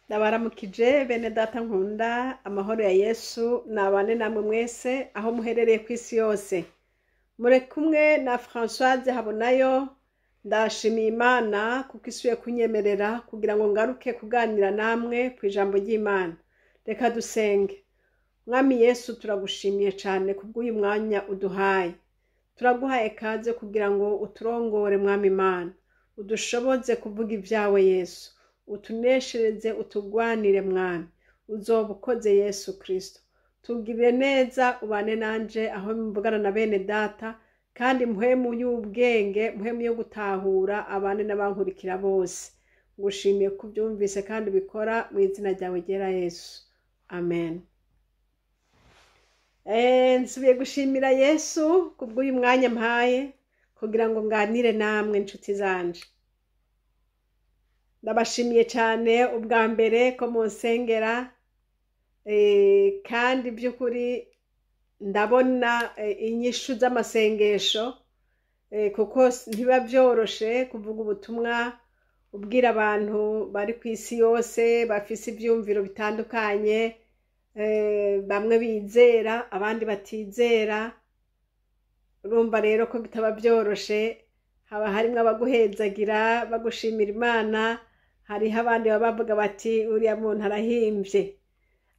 Ndabaramukije bene data nkunda amahoro ya Yesu nabane namwe mwese aho muherereye ku isi yose. Mure kumwe na Françoise Habonayo. Ndashimiye Imana kuko isuye kunyemerera kugira ngo ngaruke kuganira namwe ku ijambo ry'Imana. Reka dusenge. Mwami Yesu turagushimiye cyane kubw'uyu mwanya uduhaye. Turaguhaye kaze kugira ngo uturongore Mwami Imana. Udushoboze kuvuga ibyawe Yesu. Utuneshereze utugwanire Mwami. Uzoba ukoze Yesu Kristo. Tugirire neza ubane nanje aho mvugana na bene data kandi mpwemu y'ubwenge mpwemu yo gutahura abane n'abankurikira bose. Ngushimiye kubyumvise kandi bikora mu izina ryawe ryera Yesu. Amen. Nsubiye gushimira Yesu kubw'uyu mwanya mpaye kugira ngo nganire namwe inshuti zanje. Ndabashimiye cyane ubwa mbere ko munsengera kandi by'ukuri ndabona inyishu z'amasengesho kuko ntiba byoroshe kuvuga ubutumwa ubwira abantu bari ku isi yose bafise ibyumviro bitandukanye, bamwe bizera abandi batizera. Urumva rero ko bitaba byoroshe, haba harimo abaguhezagira bagushimira Imana, hariho abandi baba bavuga bati uriya muntu arahimbye.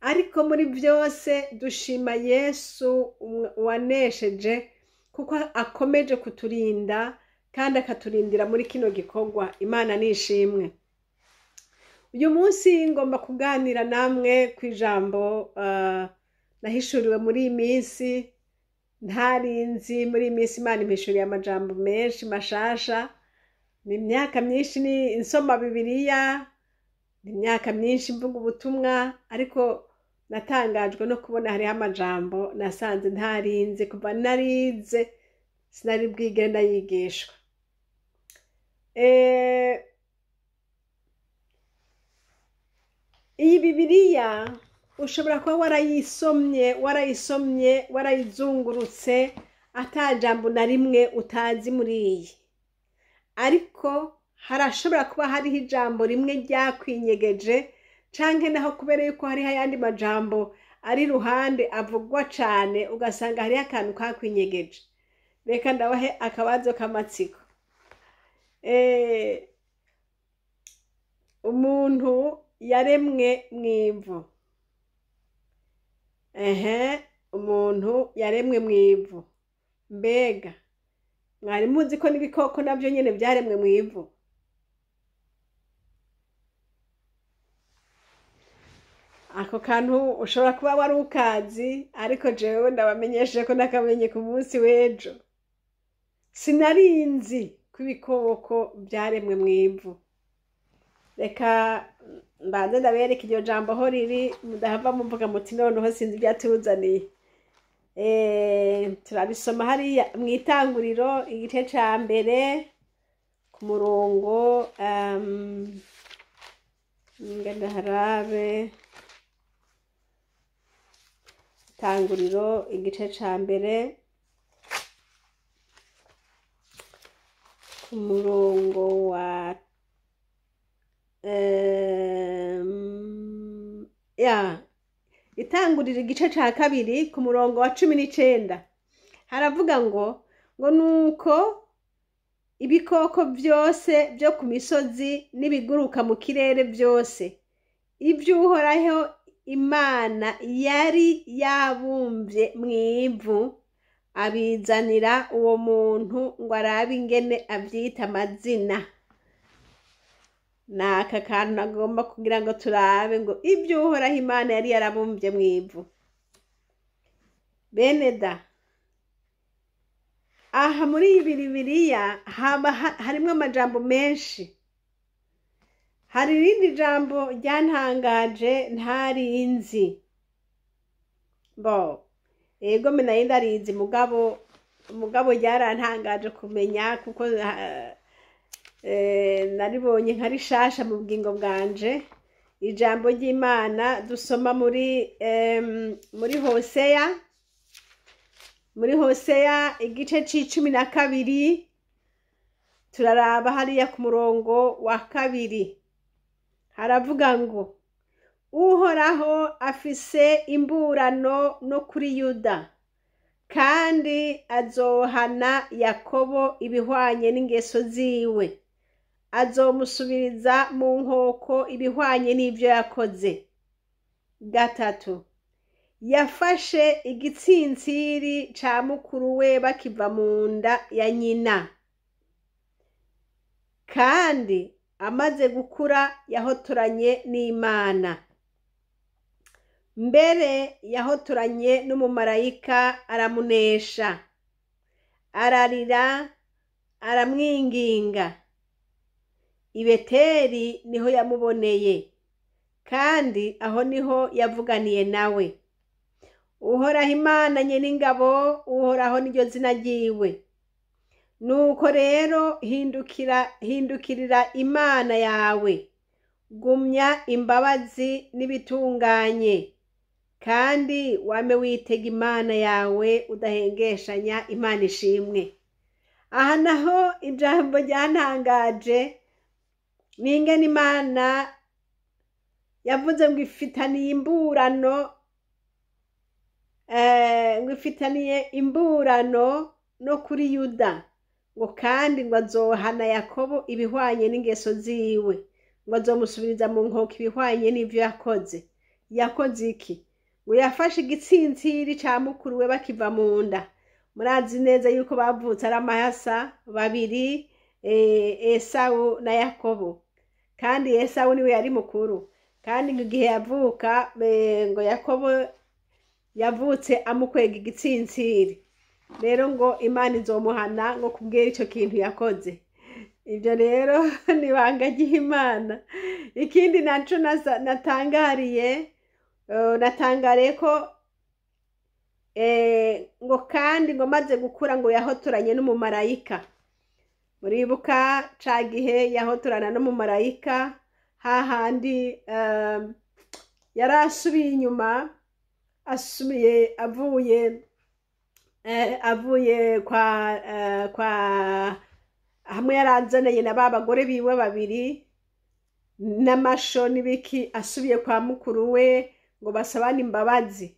Ariko muri byose dushima Yesu wanesheje kuko akomeje kuturinda kandi akaturindira muri kino gikorwa. Imana nishimwe. Uyu munsi ngomba kuganira namwe ku ijambo nahishuriwe muri iyi minsi. Ntarinzi muri iyi minsi Imana impishuriye amajambo menshi mashasha. Ni imyaka myinshi ni insoma Bibiliya, ni imyaka myinshi mvuga ubutumwa, ariko natangajwe no kubona hariho amajambo nasanze ntarinze kuva narize sinari bwigere ndayigishwa. Iyi Bibiliya ushobora kuba warayisomye warayizungurutse atajambo na rimwe utazi muri iyi, ariko harashobora kuba hariho ijambo rimwe ryakwinyegeje canke naho kubera yuko hariho ayandi majambo ari ruhande avugwa cane ugasanga hariho akantu kakwinyegeje. Reka ndabahe akabazo k'amatsiko. Umuntu yaremwe mw'ivu. Umuntu yaremwe mw'ivu. Mbega mwari muzi ko n'ibikoko nabyo nyene byaremwe mw'ivu? Ako kantu ushobora kuba wari ukazi, ariko jewe ndabamenyeshe ko nakamenye ku munsi w'ejo. Sinarinzi ko ibikoko byaremwe mw'ivu. Reka mbanze ndabereka iryo jambo aho riri, mudahava muvuga muti noneho sinzi ibyatuzaniye. Turabisoma hariya mw'Itanguriro igice ca mbere ku murongo ngandaharabe. Itanguriro igice ca mbere ku murongo wa Itanguriro igice ca kabiri ku murongo wa 19 haravuga ngo nuko ibikoko byose byo ku misozi n'ibiguruka mu kirere byose ibyo Uhoraho Imana yari yabumbye mw'ivu abizanira uwo muntu ngo arabe ingene abyita amazina. Naka kantu nagomba kugira ngo turabe ngo ibyo Uhoraho Imana yari yarabumbye mw'ivu. Bene da, aha muri iyi Bibiliya harimo amajambo menshi. Hari irindi jambo ryantangaje ntarinzi. Ego nayo ndarizi mugabo ryarantangaje kumenya kuko naribonye nka rishasha mu bugingo bwanje. Ijambo ry'Imana dusoma muri Hoseya igice c'12 turaraba hariya ku murongo wa 2. haravuga ngo uhoraho afise imburano no kuri Yuda, kandi azohana Yakobo ibihwanye n'ingeso ziwe, azomusubiriza mu nkoko ibihwanye n'ivyo yakoze. 3. Yafashe igitsintsiri ca mukuru we bakiva mu nda ya nyina, kandi amaze gukura yahotoranye n'Imana. Mbere yahotoranye n'umumarayika aramunesha, ararira aramwinginga. I Beteli niho yamuboneye, kandi aho niho yavuganiye nawe. Uhoraho Imana nyen'ingabo, uhoraho niryo zina ryiwe. Nuko rero hindukirira Imana yawe, gumya imbabazi n'ibitunganye, kandi wame witega Imana yawe udahengeshanya. Imana ishimwe. Aha naho ijambo ryantangaje n'ingene Imana yavuze ngo ifitaniye imburano no kuri Yuda, ngo kandi ngo azohana Yakobo ibihwanye n'ingeso ziwe, ngo azomusubiriza mu nkoko ibihwanye n'ivyo yakoze. Yakoze iki? Ngo yafashe igitsintsiri ca mukuru we bakiva mu nda. Murazi neza yuko bavutse ari amahasa babiri, Esawu na Yakobo, kandi Esawu niwe yari mukuru. Kandi igihe yavuka, ngo Yakobo yavutse amukwega igitsintsiri. Rero ngo Imana izomuhana ngo kubwira ico kintu yakoze. Ibyo rero ni ibanga ry'Imana. Ikindi naco natangariye ko ngo kandi ngo maze gukura ngo yahotoranye n'umumarayika. Muribuka ca gihe yahotorana n'umumarayika, hahandi yari asubiye inyuma, avuye kwa hamwe yarazananye na ba bagore biwe babiri n'amasho n'ibiki, asubiye kwa mukuru we ngo basabane imbabazi.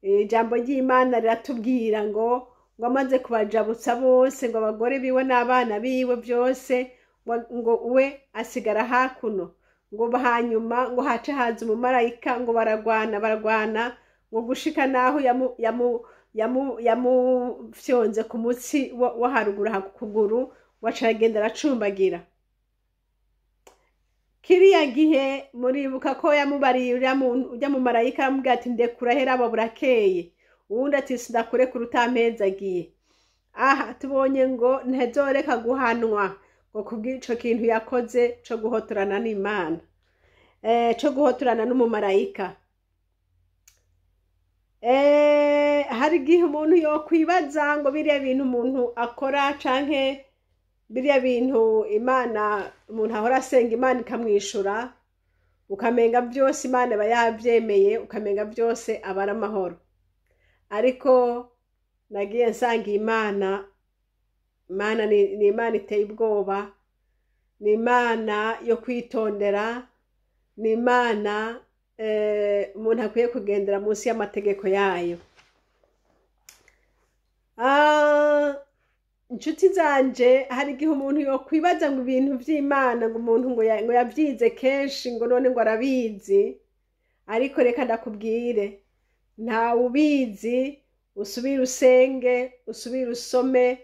Ijambo ry'Imana riratubwira ngo amaze kubajabutsa bose, ngo abagore biwe n'abana biwe byose, ngo we asigara hakuno. Ngo hanyuma ngo hace haza umumarayika, ngo baragwana ngo gushika naho yamufyonze ku mutsi wo haruguru ku kuguru, waca aragenda aracumbagira. Kiriya gihe muribuka ko yamubariye ujya mu marayika aramubwira ati ndekura heraba burakeye, uwundi ati sindakurekura utampezagiye. Aha tubonye ngo ntazoreka guhanwa ngo kubw'ico kintu yakoze co guhotorana n'Imana, co guhotorana n'umumarayika. Hari igihe umuntu yokwibaza ngo biriya bintu umuntu akora canke biriya bintu Imana, umuntu ahora asenga Imana ikamwishura, ukamenga byose Imana aba yavyemeye, ukamenga byose aba ari amahoro. Ariko nagiye nsanga Imana ni Imana iteye ubwoba, ni Imana yo kwitondera, ni Imana umuntu akwiye kugendera munsi y'amategeko yayo. Inshuti zanje, hari igihe umuntu yokwibaza ngo ibintu vy'Imana ngo umuntu ngo yavyize kenshi ngo none ngo arabizi. Ariko reka ndakubwire, nta ubizi, usubire usenge, usubire usome,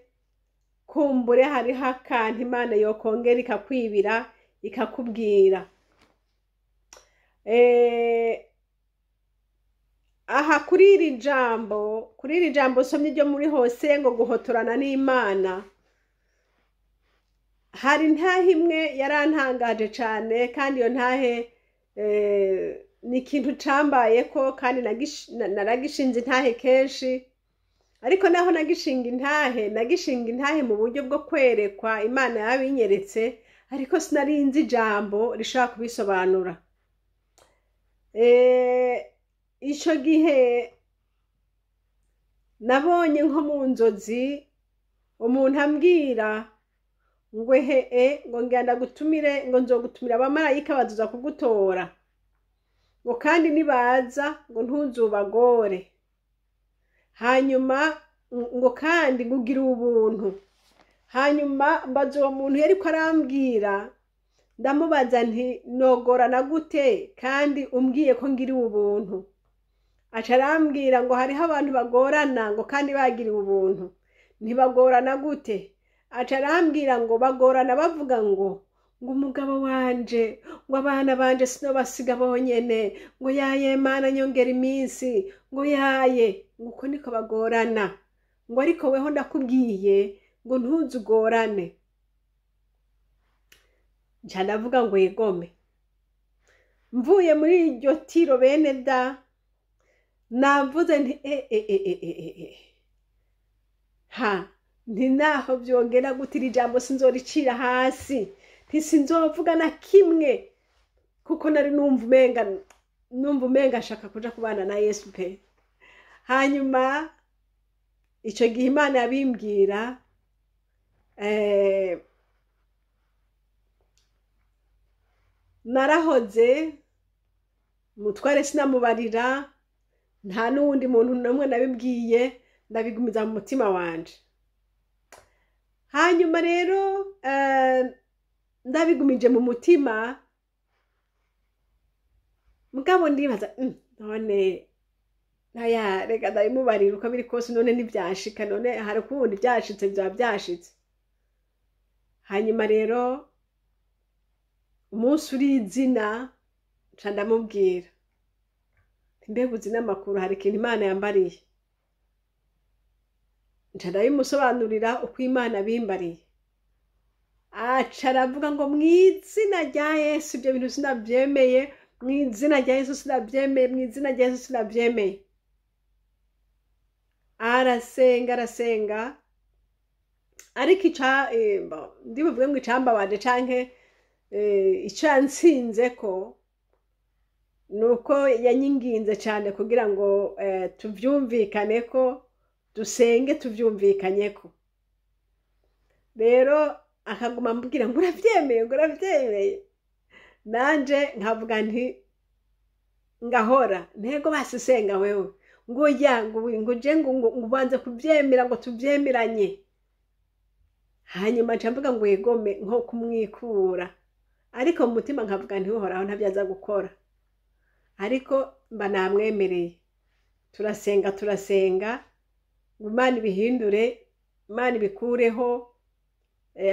kumbure hariho akantu Imana yokongera ikakwibira ikakubwira. Aha kuri iri jambo usomye ryo muri Hose ngo guhotorana n'Imana, hari ntahe imwe yarantangaje cane, kandi iyo ntahe ni ikintu cambayeko, kandi naragishinze intahe kenshi. Ariko naho nagishinga intahe mu buryo bwo kwerekwa, Imana yabinyeretse, ariko sinarinzi ijambo rishaka kubisobanura. Ico gihe nabonye nko mu nzozi umuntu ambwira ngo ngo ngenda gutumire, ngo nzogutumira abamarayika bazoza kugutora, ngo kandi nibaza ngo ntuzubagore, hanyuma ngo kandi ngugira ubuntu. Hanyuma mbaza uwo muntu yariko arambwira, ndamubaza nti nogorana gute kandi umbwiye ko ngiriwe ubuntu? Aca arambwira ngo hariho abantu bagorana ngo kandi bagiriwe ubuntu. Ntibagorana gute? Aca arambwira ngo bagorana bavuga ngo umugabo wanje, ngo abana banje sinobasiga bonyene, ngo yaye Mana nyongera iminsi, ngo yaye, ngo uko niko bagorana. Ngo ariko weho ndakubwiye ngo ntuzugorane. Nca ndavuga ngo yegome. Mvuye muri iryo tiro bene da, navuze nti nti naho vyongera gutira ijambo sinzoricira hasi, ntisinzovuga na kimwe, kuko nari numva umenga nshaka kuja kubana na Yesu pe. Hanyuma ico gihe Imana yabimbwira, narahoze mutware sinamubarira, nta n'uwundi muntu n'umwe nabibwiye, ndabigumiza mu mutima wanje. Hanyuma rero ndabigumije mu mutima, mugabo ndibaza none naya reka ndabimubarira uko biri kose, none ntibyashika, none hari ukubundi byashitse byaba byashitse. Hanyuma rero umunsi uri izina nca ndamubwira, mbega uzi n'amakuru, hari ikintu Imana yambariye. Nca ndabimusobanurira uko Imana bimbariye. Aca aravuga ngo mw'izina rya Yesu ibyo bintu sinabyemeye, mw'izina rya Yesu sinabyemeye, mw'izina rya Yesu sinabyemeye. Arasenga, ariko ndibuvuge ngo icambabaje canke ico yansinze ko nuko yanyinginze cyane kugira ngo tuvyumvikane ko dusenge tuvyumvikanye ko. Rero akaguma mbwira ngo uravyemeye, nanje nkavuga nti ngahora ntego basisenga wewe, ngo ya ngo je ngo ubanze kuvyemera ngo tuvyemeranye. Hanyuma nca mvuga ngo yegome nko kumwikura, ariko mu mutima nkavuga nti uhoraho ntabyaza gukora. Ariko mba namwemereye, turasenga ngo Imana ibihindure, Imana ibikureho,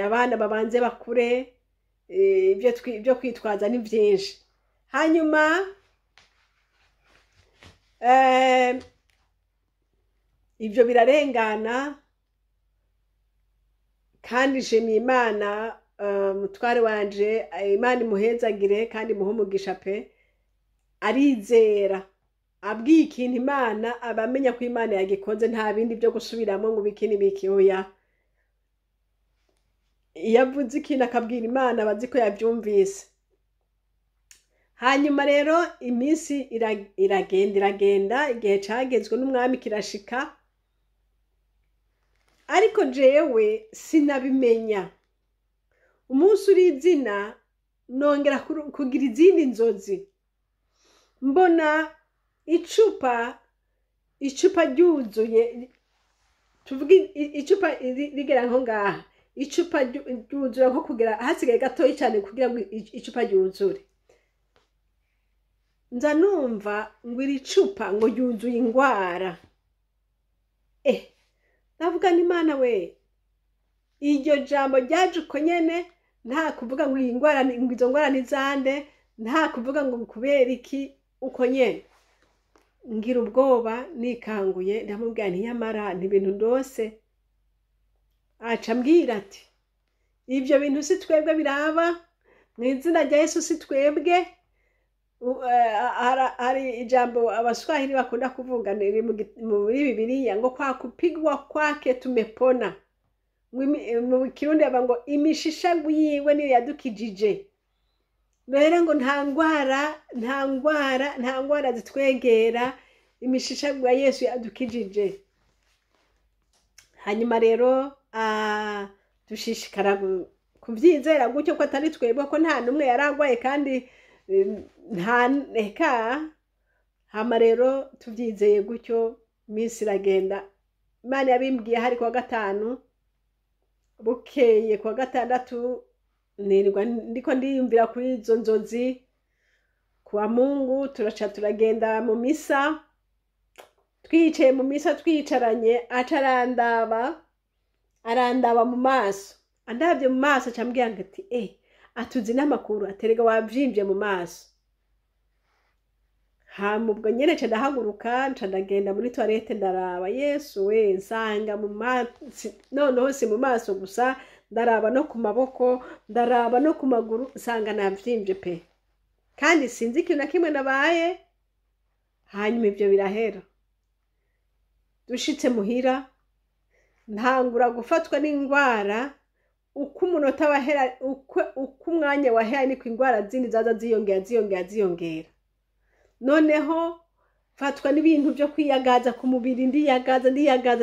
abana babanze bakure, ibyo kwitwaza ni byinshi. Hanyuma ibyo birarengana, kandi nshimiye Imana, mutware wanje Imana imuhezagire kandi imuhe umugisha pe. Arizera, abwiye ikintu Imana abamenya ko Imana yagikoze, nta bindi byo gusubiramo ngo bikini bikiyoya. Iyo avuze ikintu akabwira Imana bazi ko yabyumvise. Hanyuma rero iminsi iragenda, igihe cagezwe n'umwami kirashika, ariko jewe sinabimenya. Umunsi uri izina nongera kugira izindi nzozi, mbona icupa ryuzuye, tuvuge icupa rigera nko ngaha, icupa ryuzura nko kugera hasigaye gatoyi cyane kugira ngo icupa ryuzure. Nza numva ngo iri cupa ngo ryuzuye ingwara. Navuga ni Imana we, iryo jambo ryaje uko nyene, nta kuvuga ngo izo ngwara nizande, nta kuvuga ngo kubera iki uko nyene. Ngira ubwoba nikanguye, ndamubwira nti yamara n'ibintu ndose. Aca mbwira ati ibyo bintu si twebwe biraba, mw'izina rya Yesu si twebwe. Hari ijambo abaswahili bakunda kuvuga muri Bibiliya ngo kwa kupigwa kwake tumepona. Mu Kirundi bava ngo imishishagu yiwe niyo yadukijije. Rero ngo nta ngwara zitwegera, imishishagu ya Yesu yadukijije. Hanyuma rero dushishikara kuvyizera gutyo ko atari twebwe, ko nta numwe yaragwaye kandi nta reka hama rero tubyizeye gutyo iminsi iragenda. Imana yabimbwiye hari kuwa gatanu, bukeye kuwa gatandatu nirirwa ndiko ndiyumvira kuri izo nzozi. Kuwa Mungu turaca turagenda mu misa, twicaye mu misa twicaranye, arandaba mu maso, andabye mu maso acambwira ngo ati atuzi n'amakuru, aterega wavyimbye mu maso. Hama ubwo nyene ca ndahaguruka nca ndagenda muri toilette ndaraba, Yesu we, nsanga mu maso noneho si mu maso gusa, ndaraba no ku maboko, ndaraba no ku maguru, nsanga navyimbye pe, kandi sinzi ikintu na kimwe nabaye. Hanyuma ivyo birahera. Dushitse muhira ntangura gufatwa n'ingwara, uko umunota wahera, uko umwanya wahera niko ingwara zindi zaza ziyongera. Noneho fatwa n'ibintu byo kwiyagaza ku mubiri, ndiyagaza ndavuga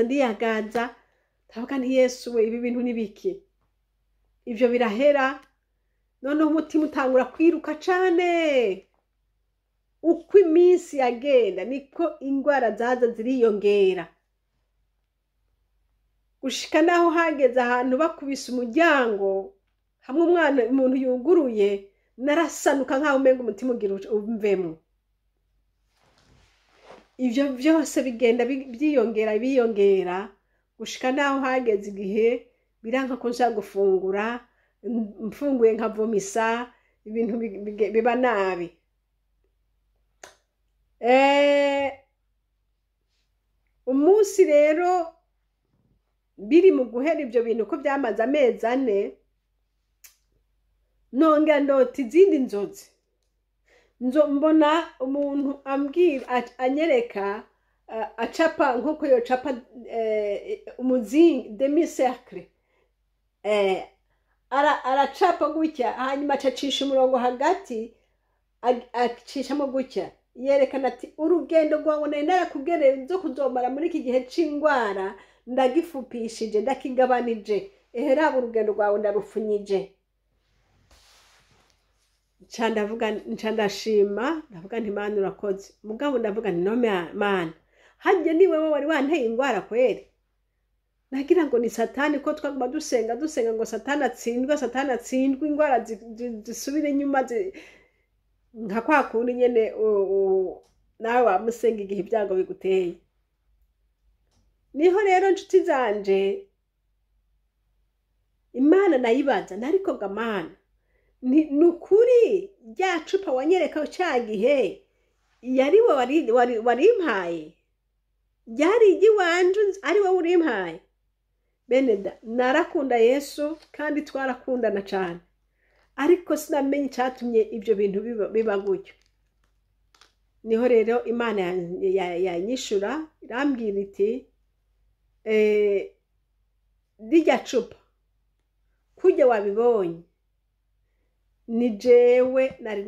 nti Yesu we, ibi bintu nibiki? Ivyo birahera. Noneho umutima utangura kwiruka cane. Uko iminsi yagenda niko ingwara zaza ziriyongera, gushika naho hageze ahantu bakubise umuryango, hamwe umuntu yuguruye, narasanuka nkaho umenga umutima ugira umvemo. Ivyo vyose bigenda biyongera gushika naho hageze igihe biranka ko nshaka gufungura, mfunguye nkavomisa, ibintu biba nabi. Umunsi rero biri mu guhera ivyo bintu ko byamaze amezi 4, nongera ndota izindi nzozi. Mbona umuntu ambwira, anyereka acapa nkuko yo capa umuzingi demi cercle, aracapa gutya, hanyuma acacisha umurongo hagati, acishamo gutya, yerekana ati urugendo rwawe nari narakubwiye zo kuzomara muri iki gihe c'ingwara ndagifupishije, ndakigabanije, raba urugendo rwawe ndarufunyije. Nca ndashima, ndavuga nti Mana urakoze. Mugabo ndavuga nti no Mana, harya ni wewe wari wanteye ingwara kweri? Nagira ngo ni Satani, ko twaguma dusenga ngo Satani atsindwe, ingwara zisubire inyuma, nka kwa kundi nyene nawe wamusenga igihe ibyago biguteye. Niho rero nshuti zanje, Imana nayibaza, nariko ga Mana, nukuri rya cupa wanyereka cya gihe yari warimpaye, ryari igiwanje ari wowe urimpaye? Beneda, narakunda Yesu kandi twarakundana cyane, ariko sinamenye icyatumye ibyo bintu biba gutyo. Niho rero Imana yanyishura, irambwira iti rirya cupa kujya wabibonye, ni jewe nari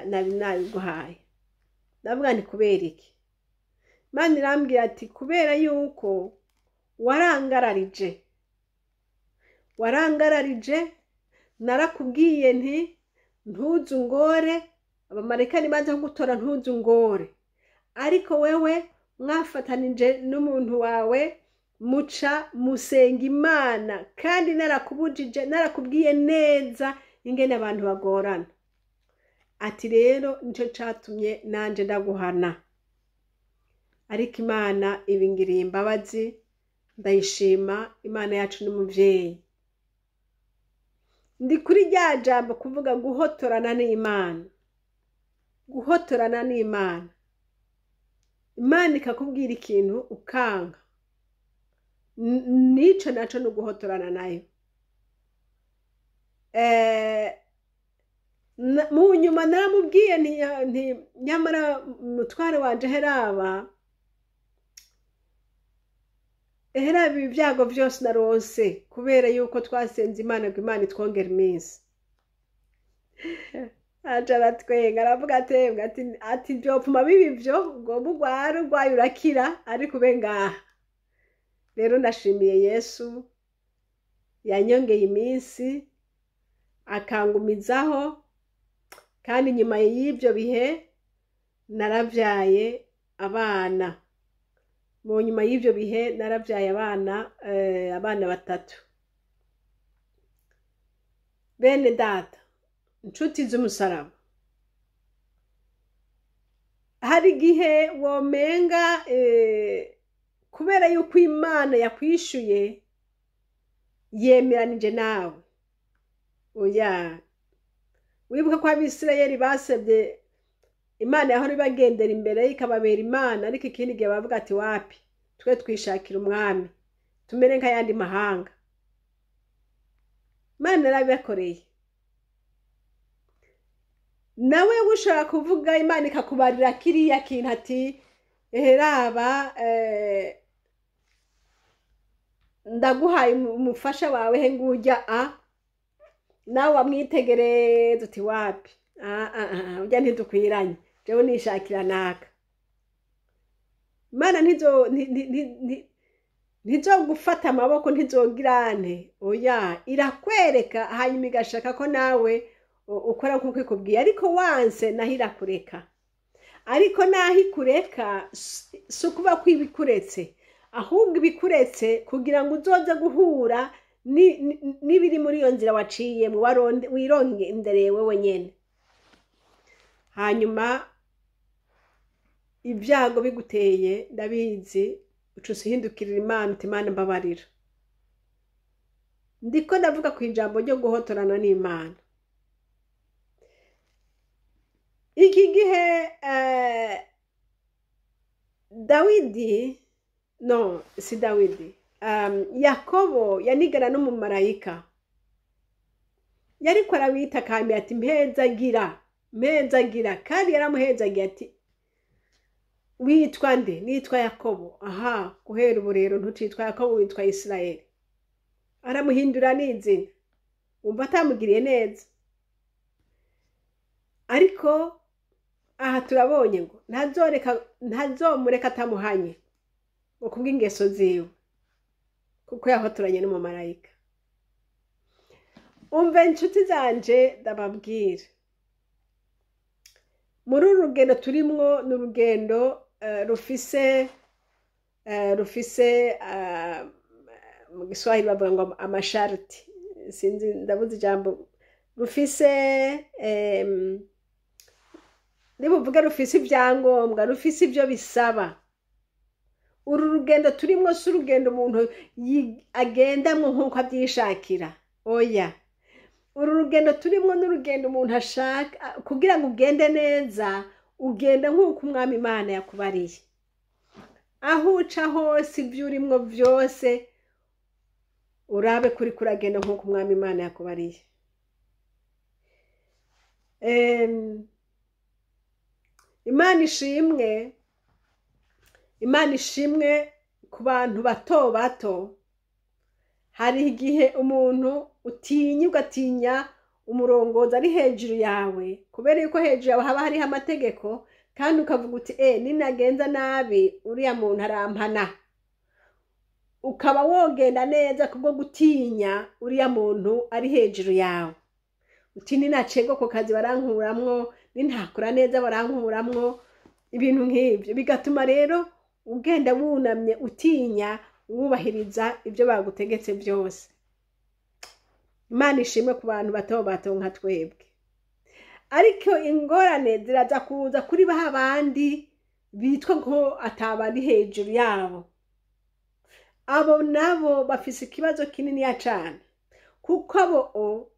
nabiguhaye. Ndavuga nti kubera iki? Imana irambwira ati kubera yuko warangararije, narakubwiye nti ntuzu ngore, abamarayika nibaza kugutora ntuzu ngore, ariko wewe mwafatanije n'umuntu wawe muca musenga Imana, kandi narakubwiye neza ingene abantu bagorana. Ati rero nico catumye nanje ndaguhana, ariko Imana ibingiriye imbabazi, ndayishima. Imana yacu n'umuvyeyi. Ndi kuri rya jambo kuvuga guhotorana n'Imana, guhotorana n'Imana. Imana ikakubwira ikintu ukanga, nico naco no guhotorana nayo. Mu nyuma naramubwiye nti nyamara mutware wanje heraba ibi byago byose narose kubera yuko twasenze Imana ngo Imana itwongera iminsi. Acara twenga, aravuga ati byopfuma bibi byo ngo urwaye urakira, ariko ube ngaha. Rero ndashimiye Yesu yanyongeye iminsi akangumizaho, kandi nyuma y'ibyo bihe naravyaye abana. Mu nyuma y'ibyo bihe naravyaye abana batatu. Bene data, inshuti z'umusaraba, hari igihe womenga kubera yuko Imana yakwishuye yemeranije nawe. Oya, wibuka ko Abisirayeli basebye Imana yahora ibagendera imbere ikababera Imana, ariko ikindi gihe bavuga ati wapi, twe twishakira umwami tumere nk'ayandi mahanga. Imana yarabibakoreye. Nawe ushaka kuvuga Imana ikakubarira kiriya kintu ati raba ndaguhaye umufasha wawe he ngujya nawe wamwitegereza uti wapi, ujya ntidukwiranye, jewe nishakira naka. Imana ntizogufata amaboko, ntizogirane. Oya, irakwereka hanyuma igashaka ko nawe ukora kuko ikubwiye, ariko wanse naho irakureka. Ariko naho ikureka si ukuba ko ibikuretse, ahubwo ibikuretse kugira ngo uzoze guhura n'ibiri muri iyo nzira waciyemo, wirondereye wewe nyene. Hanyuma ibyago biguteye ndabizi, ucuse uhindukirira Imana uti Imana mbabarira. Ndiko ndavuga ku ijambo ryo guhotorana n'Imana. Iki gihe Yakobo yanigana n'umumarayika, yariko arabita kambi ati mpezagira, kandi yaramuhezagiye ati witwa nde? Nitwa Yakobo. Aha, guhera ubu rero ntucitwa Yakobo, witwa Isirayeli. Aramuhindura n'izina, umva atamugiriye neza. Ariko aha turabonye ngo ntazomureka atamuhanye ngo kubw'ingeso ziwe, kuko yahotoranye n'umumarayika. Umve inshuti zanje ndababwira, muri uru rugendo turimwo n'urugendo rufise mu Giswahili bavuga ngo amasharti, sinzi ndabuze ijambo, rufise nibuvuga rufise ibyangombwa, rufise ibyo bisaba. Uru rugendo turimwo si urugendo umuntu agendamwo nk'uko abyishakira. Oya, uru rugendo turimwo n'urugendo umuntu ashaka kugira ngo ugende neza, ugenda nk'uko umwami Imana yakubariye. Aho uca hose ibyo urimwo byose urabe kuri kuragenda nk'uko umwami Imana yakubariye. Imana ishimwe ku bantu bato bato. Hari igihe umuntu ugatinya umurongozi ari hejuru yawe, kubera yuko hejuru yawe haba hariho amategeko, kandi ukavuga uti ninagenza nabi uriya muntu arampana. Ukaba wogenda neza kubwo gutinya uriya muntu ari hejuru yawe. Uti ninacego ku kazi barankuramwo, nintakora neza barankuramwo, ibintu nk'ibyo bigatuma rero ugenda wunamye utinya, wubahiriza ibyo bagutegetse byose. Imana ishimwe ku bantu bato bato nka twebwe. Ariko ingorane ziraza kuza kuri abandi bitwa ko atabari hejuru yabo. Abo nabo bafise ikibazo kinini ya cyane, kuko abo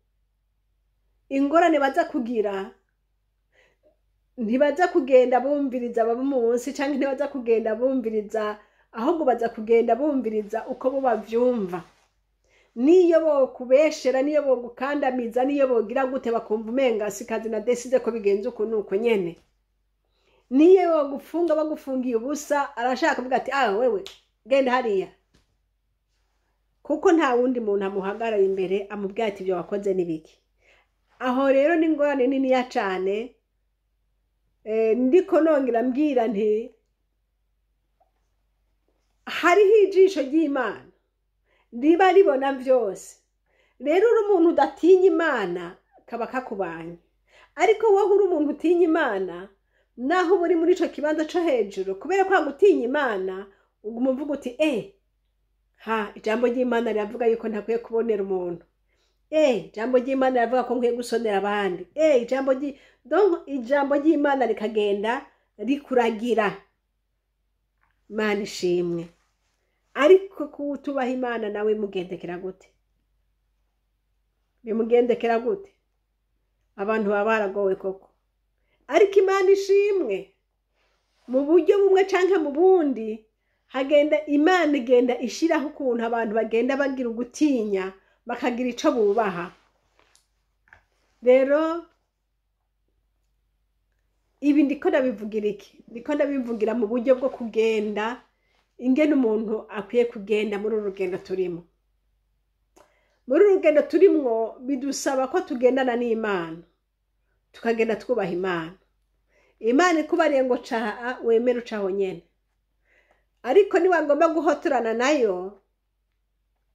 ingorane baza kugira ntibaza kugenda bumviriza abo munsi, cyangwa ntibaza kugenda bumviriza, ahubwo baza kugenda bumviriza uko bo bavyumva. Niyo bo kubeshera, niyo bo gukandamiza, niyo bogira gute bakumva umenga sikazi na desize ko bigenze uko nuko nyene. Niyo bo gufunga bagufungiye ubusa, arashaka kuvuga ati wewe genda hariya, kuko nta wundi muntu amuhagarara imbere amubwira ati ibyo wakoze nibiki. Aho rero ni ngorane nini ya cyane. Ndiko nongera mbwira nti hariho ijisho ry'Imana riba ribona byose. Rero uri umuntu udatinya Imana kaba kakubanye, ariko wowe uri umuntu utinya imana naho uri muri ico kibanza co hejuru kubera kwa gutinya imana uguma uvuga uti ijambo ry'Imana riravuga yuko ntakwiye kubonera umuntu ijambo ry'Imana riravuga ko nkwiye gusonera abandi ijambo ry'Imana rikagenda rikuragira. Imana ishimwe. Ariko kutubaha Imana nawe mugendekera gute? Bimugendekera gute? Abantu baba baragowe koko. Ariko Imana ishimwe mu buryo bumwe canke mu bundi Imana igenda ishiraho ukuntu abantu bagenda bagira ugutinya bakagira ico bubaha. Rero ibi ndiko ndabivugira iki? Ndiko ndabivugira mu buryo bwo kugenda ingene umuntu akwiye kugenda muri uru rugendo turimo. Muri uru rugendo turimwo bidusaba ko tugendana n'Imana, tukagenda twubaha Imana. Imana ikubariye ngo caha wemere ucaho nyene, ariko niwagomba guhotorana nayo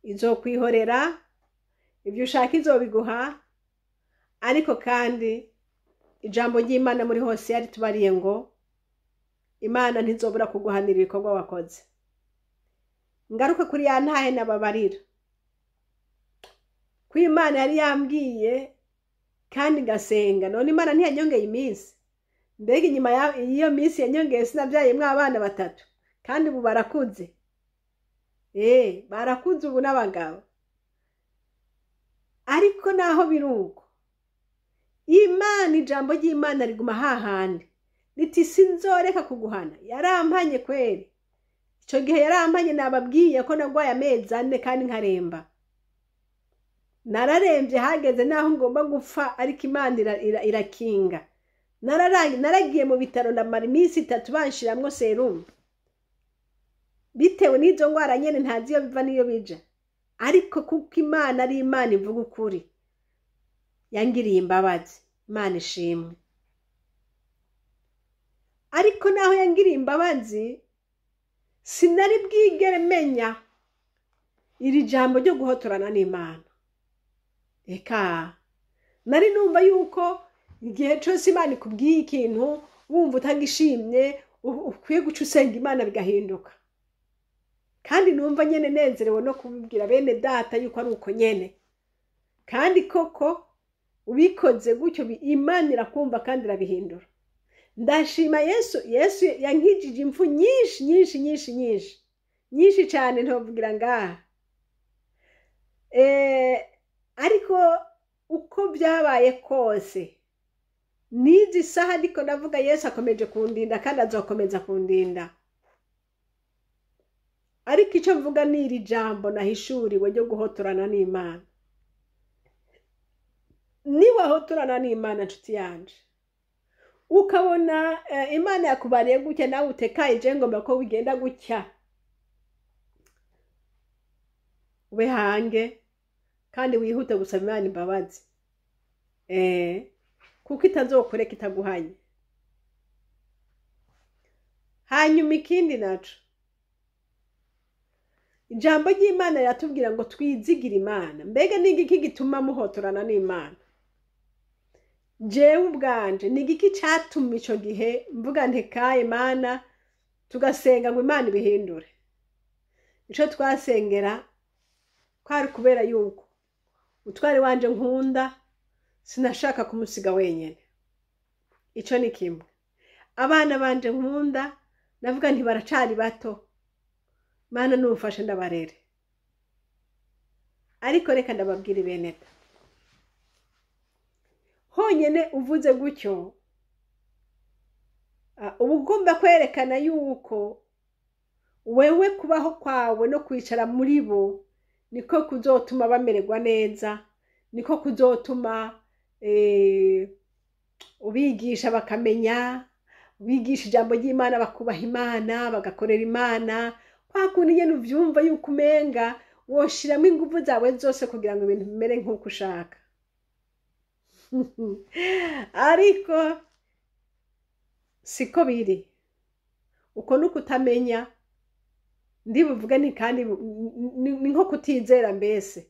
izokwihorera, ibyo ushaka izobiguha. Ariko kandi ijambo ry'Imana muri hose yari tubariye ngo Imana ntizobura kuguhanira ibikorwa wakoze. Ngaruka kuri ya ntahe nababarira ko Imana yari yambwiye kandi gasenga, none Imana ntiyanyongeye iminsi. Mbega inyuma y'iyo minsi yanyongeye sinavyayemwo abana 3 kandi ubu barakuze. Barakuze ubu n'abagabo. Ariko naho biruko Imana, ijambo ry'Imana riguma hahandi riti sinzoreka kuguhana. Yarampanye kweri. Ico gihe yarampanye nababwiye ko nagwaye amezi 4 kandi nkaremba. Nararembye hageze naho ngomba gupfa, ariko Imana irakinga. Naragiye mu bitaro ndamara iminsi 3 banshiramwo serumu. Bitewe n'izo ngwara nyene ntazi iyo biva niyo bija. Ariko kuko Imana ari Imana ivuga ukuri, yangiriye imbabazi. Imana ishimwe. Ariko naho yangiriye imbabazi sinari bwigere menya iri jambo ryo guhotorana n'Imana. Eka nari numva yuko igihe cyose Imana ikubwiye ikintu wumva utagishimye ukwiye guca usenga Imana bigahinduka. Kandi numva nyene nezerewe no kubibwira bene data yuko ari uko nyene. Kandi koko ubikoze gutyo Imana irakumva kandi irabihindura. Ndashima Yesu yankijije impfu nyinshi cyane ntovugira ngaha. Ariko uko byabaye kose nizi saha ndiko ndavuga Yesu akomeje kundinda kandi azokomeza kundinda. Ariko icyo mvuga ni iri jambo nahishuriwe ryo guhotorana n'Imana. Niba hotorana n'Imana nshuti yanje ukabona Imana yakubariye gutya nawe utekaye je ngomba ko bigenda gutya, ube hange kandi wihute gusaba Imana imbabazi. Kuko itazokoreka itaguhanye. Hanyuma ikindi naco ijambo ry'Imana riratubwira ngo twizigire Imana. Mbega nigiki gituma muhotorana n'Imana? Jewe ubwanje nigiki catuma ico gihe mvuga ntekaye Imana tugasenga ngo Imana ibihindure? Ico twasengera kwari kubera yuko utwari wanje nkunda sinashaka kumusiga wenyene. Ico ni kimwe. Abana banje nkunda navuga nti baracari bato, Mana numfashe ndabarere. Ariko reka ndababwira beneta, honyene uvuze gutyo uba ugomba kwerekana yuko wewe kubaho kwawe no kwicara muri bo niko kuzotuma bamererwa neza, niko kuzotuma ubigisha bakamenya, ubigisha ijambo ry'Imana bakubaha Imana, bagakorera Imana. Kwa kundi nyene uvyumva yuko umenga woshiramo ingufu zawe zose kugira ngo ibintu bimere nk'uko ushaka. Ariko siko biri. Uko nuko utamenya ndibuvuga ni kandi ni nko kutizera mbese.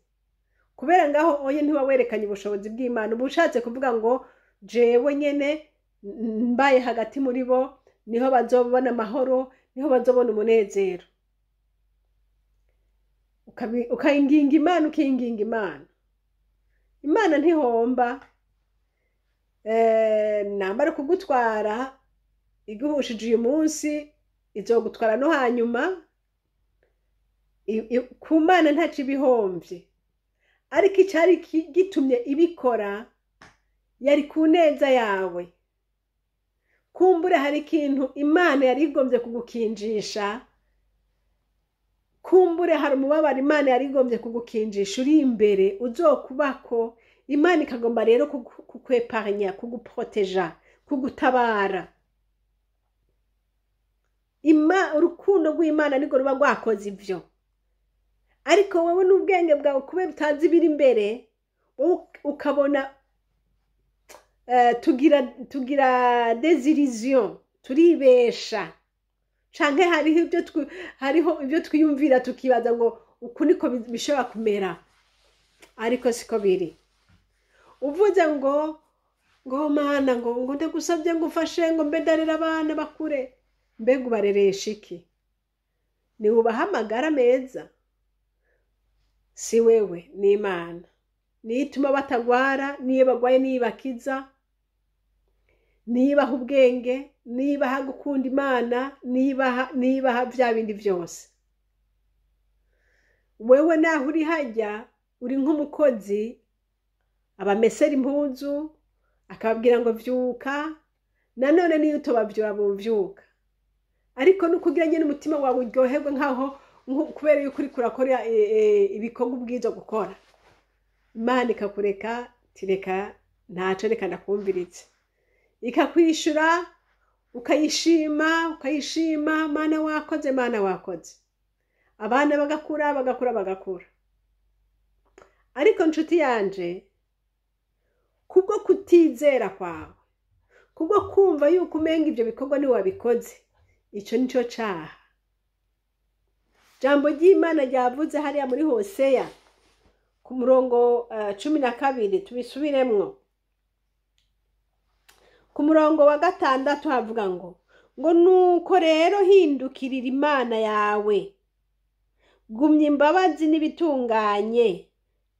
Kubera ngaho oye ntiwawerekanye ubushobozi bw'Imana. Ubushatse kuvuga ngo jewe nyene mbaye hagati muri bo niho bazobona amahoro, niho bazobona umunezero. Ukayinginga Imana, ukiyinginga Imana. Imana ntihomba, nambara kugutwara iguhushije uyu munsi izogutwara no hanyuma. Ku Mana ntaco ibihomvye, ariko icari gitumye ibikora yari ku neza yawe. Kumbure hari ikintu Imana yari igombye kugukinjisha, kumbure hari umubabaro Imana yari igombye kugukinjisha uri imbere uzokubako. Imana ikagomba rero kukweparanya, kuguproteja, kugutabara. Urukundo rw'Imana nirwo ruba rwakoze ivyo. Ariko wowe n'ubwenge bwawe kubera utazi ibiri imbere, ukabona tugira desillusion, turibesha. Canke hariho ibyo twiyumvira tukibaza ngo uku niko bishobora kumera, ariko siko biri. Uvuze ngo Mana ngo ndagusabye ngo ufashe ngo mbe ndarera abana bakure, mbega ubareresha iki? Ni ubaha amagara meza? Si wewe, ni Imana. Niyo ituma batagwara, niyo bagwaye niyo ibakiza, niyo ibaha ubwenge, niyo ibaha gukunda Imana, niyo ibaha vya bindi vyose. Wewe naho uri hajya uri nk'umukozi abamesera impuzu akababwira ngo vyuka, nanone niyo utobavyura buvyuka. Ariko nukugira nyene umutima wawe uryoherwe nkaho kubera yuko uri kurakora ibikorwa ubwiza gukora. Imana ikakureka tireka ntaco, reka ndakumviritse, ikakwishura ukayishima, Mana wakoze, Mana wakoze. Abana bagakura. Ariko nshuti yanje, kubwo kutizera kwawe, kubwo kumva yuko umenga ivyo bikorwa ni wabikoze, ico nico caha. Jambo ry'Imana ryavuze hariya muri Hoseya ku murongo 12, tubisubiremwo. Ku murongo wa 6 havuga ngo nuko rero hindukirira Imana yawe, gumya imbabazi n'ibitunganye,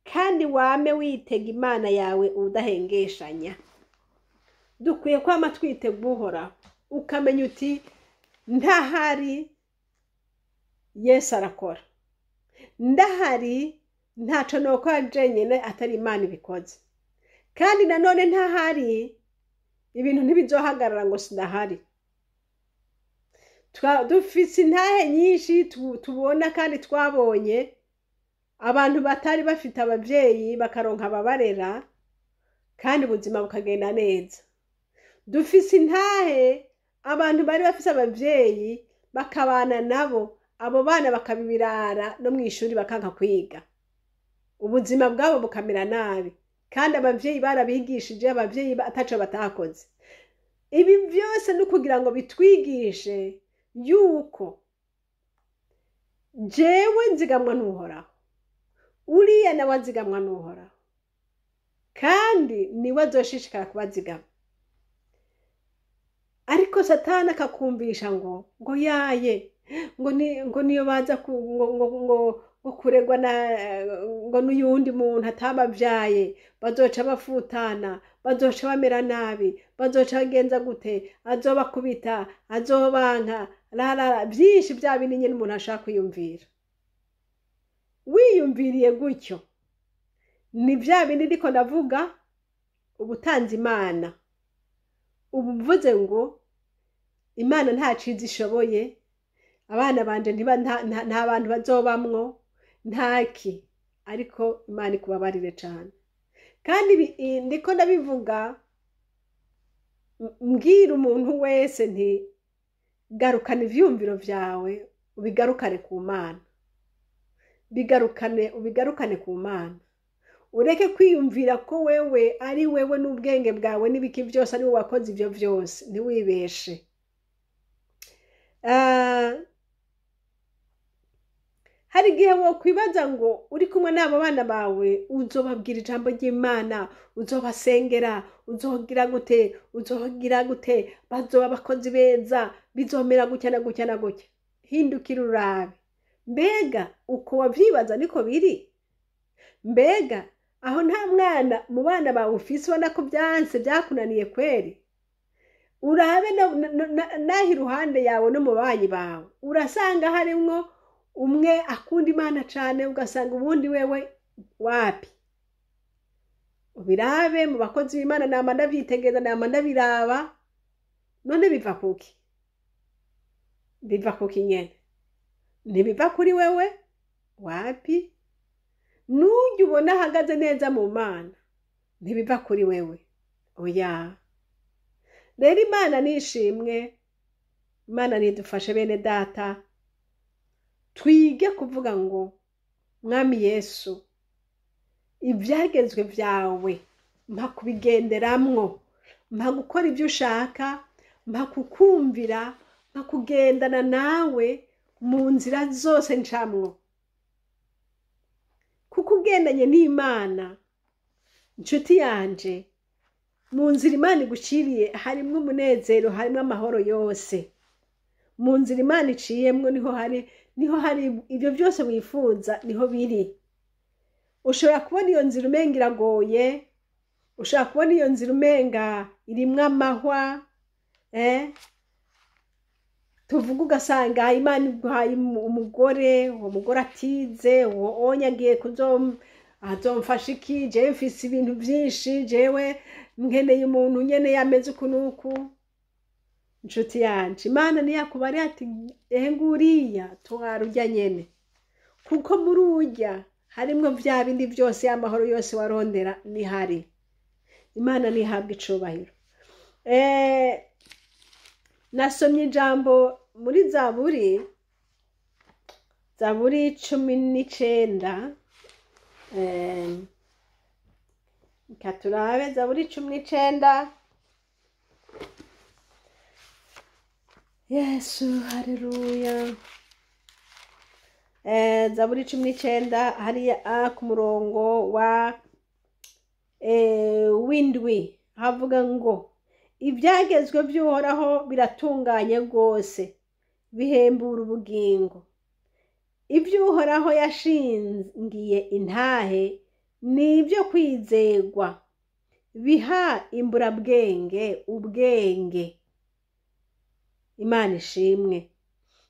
kandi wame witega Imana yawe udahengeshanya. Dukwiye kwama twitega Uhoraho, ukamenya uti ndahari Yesu arakora, ndahari ntaco nokora jenyene atari Imana ibikoze. Kandi nanone ntahari ibintu ntibizohagarara ngo sindahari. Dufise intahe nyinshi tubona kandi twabonye abantu batari bafite abavyeyi bakaronka ababarera kandi ubuzima bukagenda neza. Dufise intahe abantu bari bafise abavyeyi bakabana nabo, abo bana bakabibirara no mw'ishuri bakanka kwiga, ubuzima bwabo bukamera nabi, kandi abavyeyi barabigishije, abavyeyi ataco batakoze. Ibi vyose no kugira ngo bitwigishe yuko jewe nzigamwa n'Uhoraho, uriya nawe azigamwa n'Uhoraho, kandi niwe azoshishikara kubazigama. Ariko Satani akakumvisha ngo yaye ngo niyo baza ngo kuregwa ngo n'uyundi muntu atabavyaye bazoca bafutana, bazoca bamera nabi, bazoca bagenza gute, azobakubita, azobanka, vyinshi vya bindi nyene umuntu ashaka kwiyumvira. Wiyumviriye gutyo ni vya bindi ndiko ndavuga, ubutanzi Imana, ubuvuze ngo Imana nta ciza ishoboye, abana banje nta bantu bazobamwo, ntaki. Ariko Imana ikubabarire cane. Kandi ndiko ndabivuga mbwira umuntu wese nti garukana ivyumviro vyawe ubigarukane ku Mana, ubigarukane ku Mana. Ureke kwiyumvira ko wewe ari wewe n'ubwenge bwawe n'ibiki vyose ari wowe wakoze ivyo vyose, ntiwibeshe. hari igihe wokwibaza ngo uri kumwe n'abo bana bawe uzobabwira ijambo ry'Imana, uzobasengera, uzogira gute, bazoba abakozi beza, bizomera gutya na gutya na gutya. Hindukira urabe, mbega uko wavyibaza niko biri? Mbega aho nta mwana mu bana bawe ufise ubona ko byanse byakunaniye kweri? Urabe naho iruhande yawe no mu banyi bawe urasanga harimwo umwe akunda Imana cane, ugasanga ubundi wewe wapi. Ubirabe mu bakozi b'Imana, nama ndavyitegeza, nama ndabiraba, none biva kuki? Biva kuki nyene? Ntibiva kuri wewe wapi? Nujya ubona ahagaze neza mu Mana, ntibiva kuri wewe, oya. Rero Imana nishimwe, Imana nidufashe bene data, twige kuvuga ngo Mwami Yesu, ibyagezwe byawe mpa kubigenderamwo, mpa gukora ibyo ushaka, mpa kukumvira, mpa kugendana nawe mu nzira zose ncamwo. Kuko ugendanye n'Imana, inshuti yanje, mu nzira Imana iguciriye harimwo umunezero, harimwo amahoro yose. Mu nzira Imana iciyemwo niho hari ibyo byose wifuza, niho biri. Ushobora kubona iyo nzira umenga iragoye, ushobora kubona iyo nzira umenga irimwo amahwa, tuvuga ugasanga Imana iguhaye umugore, uwo mugore atize, uwo onyagiye azomfasha iki, jewe mfise ibintu byinshi, jewe nkeneye umuntu nyene yameze uku nuku. Inshuti yanje, Imana niyakubari ati nguriya twarurya nyene, kuko muri urya harimwo vya bindi byose, y'amahoro yose warondera nihari. Imana nihabwa icubahiro. Nasomye ijambo muri Zaburi 19, katurabe Zaburi 19. Yesu, haleluya. Zaburi 19 hariya ku murongo w'indwi havuga ngo ibyagezwe by'Uhoraho biratunganye rwose, bihembura ubugingo. Iby'Uhoraho yashingiye intahe ni ibyo kwizegwa, biha imburabwenge ubwenge. Imana ishimwe.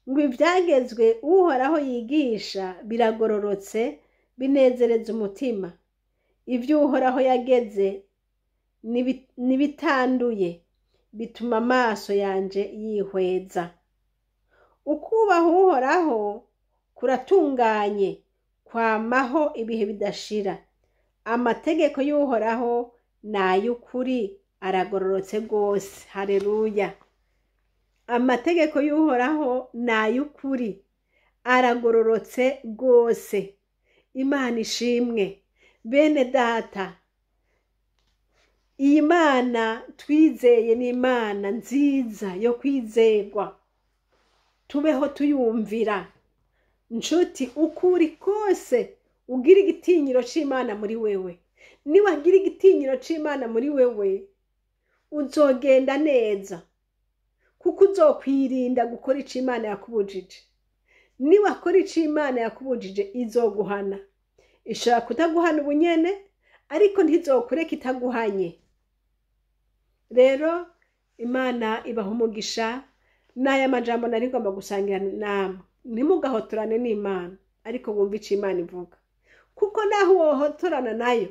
Ngo ibyagezwe Uhoraho yigisha biragororotse, binezereza umutima. Ibyo Uhoraho yageze nibitanduye, bituma amaso yanje yihweza. Ukubaha Uhoraho kuratunganye, kwamaho ibihe bidashira. Amategeko y'Uhoraho n'ay'ukuri, aragororotse rwose. Haleluya. Amategeko y'Uhoraho n'ay'ukuri, aragororotse rwose. Imana ishimwe. Bene data, iyi Mana twizeye ni Imana nziza yo kwizegwa, tubeho tuyumvira. Nshuti, ukuri kose ugira igitinyiro c'Imana muri wewe. Niwagira igitinyiro c'Imana muri wewe, uzogenda neza, kuko uzokwirinda gukora ico Imana yakubujije. Niwakora ico Imana yakubujije, izoguhana. Ishobora kutaguhana ubunyene, ariko ntizokureka itaguhanye. Rero Imana ibaha umugisha. N'aya majambo nari ngomba gusangira namwe. Ntimugahotorane n'Imana, ariko wumve ico Imana ivuga. Kuko naho wohotorana nayo,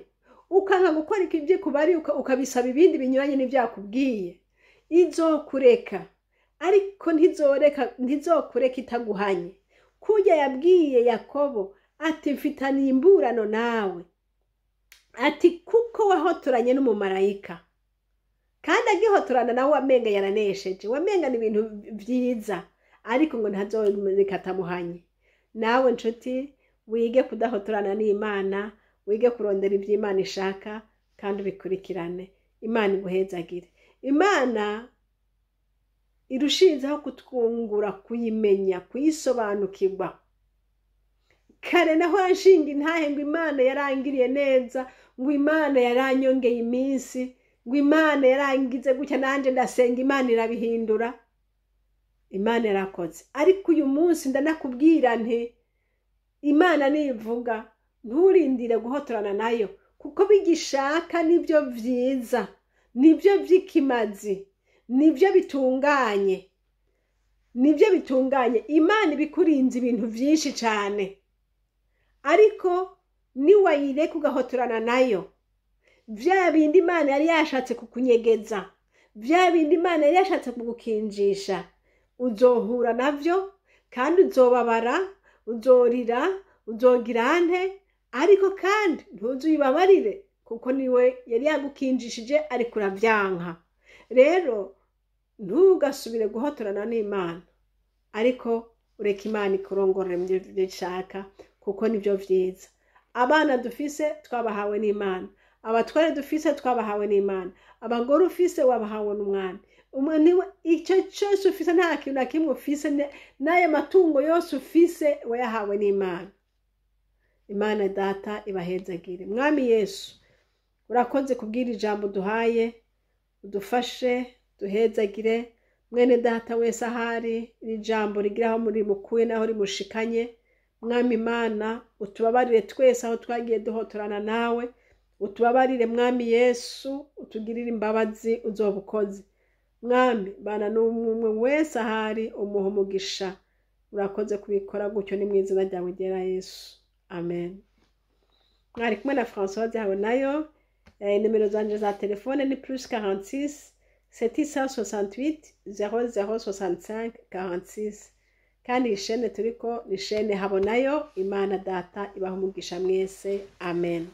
ukanka gukora ibyo kubari, ukabisaba ibindi binyuranye n'ivyakubwiye, izokureka. Ariko ntizokureka itaguhanye. Kurya yabwiye Yakobo ati mfitaniye imburano nawe, ati kuko wahotoranye n'umumarayika. Kandi agihotorana nawe wamenga yaranesheje, wamenga ni ibintu vyiza, ariko ngo ntazoreka atamuhanye. Nawe nshuti, wige kudahotorana n'Imana, wige kurondera ibyo Imana ishaka, kandi ubikurikirane. Imana iguhezagire. Imana irushizaho kutwungura, kuyimenya, kuyisobanukirwa. kare naho anshinga intahe ngo imana yarangiriye neza, ngo imana yaranyongeye iminsi, ngo imana yarangize gutya, nanjye ndasenga imana irabihindura. Imana yarakoze. Ariko uyu munsi ndanakubwira nti imana nivuga nturindire guhotorana nayo, kuko bigishaka nibyo vyiza, nibyo vy'ikimazi, nibyo bitunganye, nibyo bitunganye. Imana ibikurinze ibintu vyinshi cyane, ariko niwayireka ugahotorana nayo, vya bindi imana yari yashatse kukunyegeza, vya bindi imana yari yashatse kugukinjisha, uzohura navyo kandi uzobabara, uzorira, uzogira nte, ariko kandi ntuzuyibabarire kuko niwe yari yagukinjishije ariko uravyanka. Rero ntugasubire guhotorana n'Imana, ariko ureka Imana ikurongorere mu byo ishaka, kuko nibyo vyiza. Abana dufise twabahawe n'Imana, abatware dufise twabahawe n'Imana, abagore ufise wabahawe n'umwana. Niwe icyo cyose ufise, nta kintu na kimwe ufise, n'ayo matungo yose ufise wayahawe n'Imana. Imana data ibahezagire. Mwami Yesu, urakoze kubwira ijambo duhaye, udufashe duhezagire mwene data wese ahari, iri jambo rigira aho muri mukuye naho rimushikanye. Mwami Imana, utubabarire twese aho twagiye duhotorana nawe, utubabarire Mwami Yesu, utugirire imbabazi, uzobukoze. Mwami bana n'umwe wese ahari umuha umugisha. Urakoze kubikora gutyo, ni mu izina ryawe ryera Yesu, amen. Mwari kumwe na Françoise Habonayo. Nimero zanje za telefone ni +46 768 0065 46. Kandi ishene turiko ni ishene Habonayo. Imana data ibaha umugisha mwese, amen.